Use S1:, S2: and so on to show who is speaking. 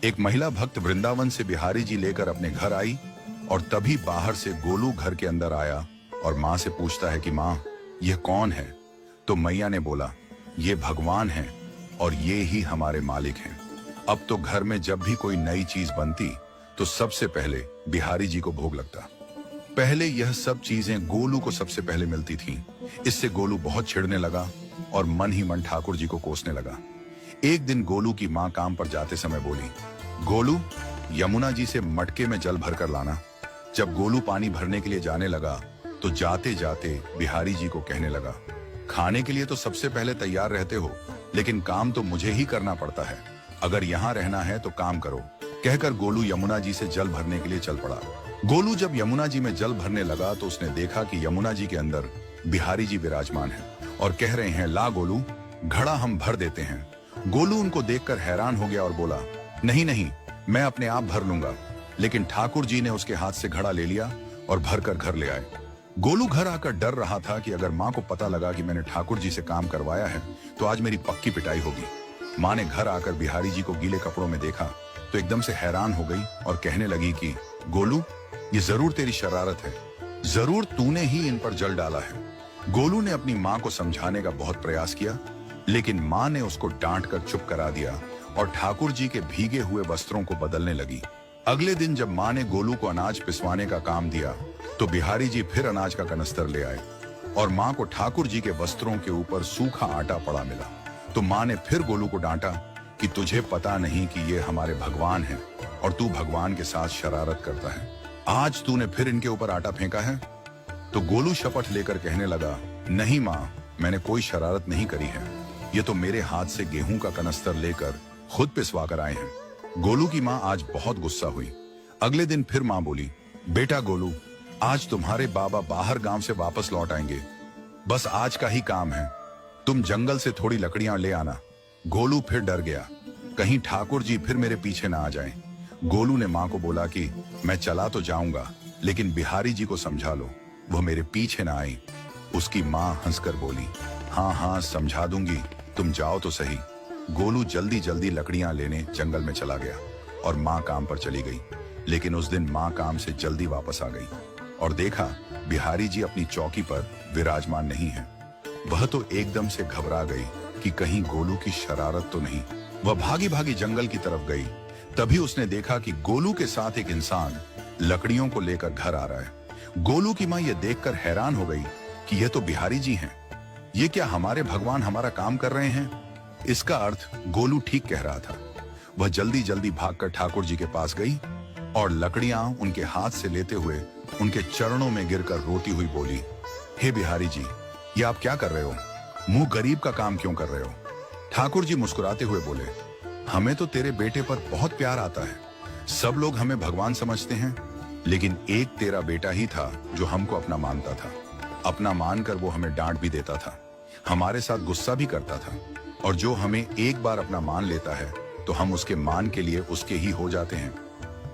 S1: एक महिला भक्त वृंदावन से बिहारी जी लेकर अपने घर आई और तभी बाहर से गोलू घर के अंदर आया और माँ से पूछता है कि माँ, यह कौन है? तो मैया ने बोला, ये भगवान हैं और ये ही हमारे मालिक हैं। अब तो घर में जब भी कोई नई चीज बनती तो सबसे पहले बिहारी जी को भोग लगता। पहले यह सब चीजें गोलू को सबसे पहले मिलती थीं। इससे गोलू बहुत चिढ़ने लगा और मन ही मन ठाकुर जी को कोसने लगा। एक दिन गोलू की माँ काम पर जाते समय बोली, गोलू, यमुना जी से मटके में जल भर कर लाना। जब गोलू पानी भरने के लिए जाने लगा तो जाते जाते बिहारी जी को कहने लगा, खाने के लिए तो सबसे पहले तैयार रहते हो, लेकिन काम तो मुझे ही करना पड़ता है। अगर यहाँ रहना है तो काम करो। कहकर गोलू यमुना जी से जल भरने के लिए चल पड़ा। गोलू जब यमुना जी में जल भरने लगा तो उसने देखा कि यमुना जी के अंदर बिहारी जी विराजमान हैं और कह रहे हैं, ला गोलू, घड़ा हम भर देते हैं। गोलू उनको देखकर हैरान हो गया और बोला, नहीं नहीं, मैं अपने आप भर लूंगा। लेकिन ठाकुर जी ने उसके हाथ से घड़ा ले लिया और भरकर घर ले आए। गोलू घर आकर डर रहा था कि अगर माँ को पता लगा कि मैंने ठाकुर जी से काम करवाया है तो आज मेरी पक्की पिटाई होगी। माँ ने घर आकर बिहारी जी को गीले कपड़ों में देखा तो एकदम से हैरान हो गई और कहने लगी कि गोलू, ये जरूर तेरी शरारत है, जरूर तूने ही इन पर जल डाला है। गोलू ने अपनी माँ को समझाने का बहुत प्रयास किया, लेकिन माँ ने उसको डांट कर चुप करा दिया और ठाकुर जी के भीगे हुए वस्त्रों को बदलने लगी। अगले दिन जब माँ ने गोलू को अनाज पिसवाने का काम दिया तो बिहारी जी फिर अनाज का कनस्तर ले आए और माँ को ठाकुर जी के वस्त्रों के ऊपर सूखा आटा पड़ा मिला। तो माँ ने फिर गोलू को डांटा कि तुझे पता नहीं कि ये हमारे भगवान हैं और तू भगवान के साथ शरारत करता है। आज तूने फिर इनके ऊपर आटा फेंका है। तो गोलू शपथ लेकर कहने लगा, नहीं माँ, मैंने कोई शरारत नहीं करी है। ये तो मेरे हाथ से गेहूं का कनस्तर लेकर खुद पिसवा कर आए हैं। गोलू की माँ आज बहुत गुस्सा हुई। अगले दिन फिर माँ बोली, बेटा गोलू, आज तुम्हारे बाबा बाहर गांव से वापस लौट आएंगे। बस आज का ही काम है, तुम जंगल से थोड़ी लकड़ियां ले आना। गोलू फिर डर गया, कहीं ठाकुर जी फिर मेरे पीछे ना आ जाएं। गोलू ने माँ को बोला कि मैं चला तो जाऊंगा, लेकिन बिहारी जी को समझा लो, वो मेरे पीछे ना आई। उसकी माँ हंसकर बोली, हाँ हाँ समझा दूंगी, तुम जाओ तो सही। गोलू जल्दी जल्दी लकड़ियां लेने जंगल में चला गया और माँ काम पर चली गई। लेकिन उस दिन माँ काम से जल्दी वापस आ गई और देखा बिहारी जी अपनी चौकी पर विराजमान नहीं है। वह तो एकदम से घबरा गई कि कहीं गोलू की शरारत तो नहीं। वह भागी भागी जंगल की तरफ गई। तभी उसने देखा कि गोलू के साथ एक इंसान लकड़ियों को लेकर घर आ रहा है। गोलू की माँ यह देखकर हैरान हो गई कि यह तो बिहारी जी हैं। ये क्या हमारे भगवान हमारा काम कर रहे हैं? इसका अर्थ गोलू ठीक कह रहा था। वह जल्दी जल्दी भागकर ठाकुर जी के पास गई और लकड़ियां उनके हाथ से लेते हुए उनके चरणों में गिरकर रोती हुई बोली, हे बिहारी जी, ये आप क्या कर रहे हो? मुंह गरीब का काम क्यों कर रहे हो? ठाकुर जी मुस्कुराते हुए बोले, हमें तो तेरे बेटे पर बहुत प्यार आता है। सब लोग हमें भगवान समझते हैं, लेकिन एक तेरा बेटा ही था जो हमको अपना मानता था। अपना मानकर वो हमें डांट भी देता था, हमारे साथ गुस्सा भी करता था, और जो हमें एक बार अपना मान लेता है तो हम उसके मान के लिए उसके ही हो जाते हैं।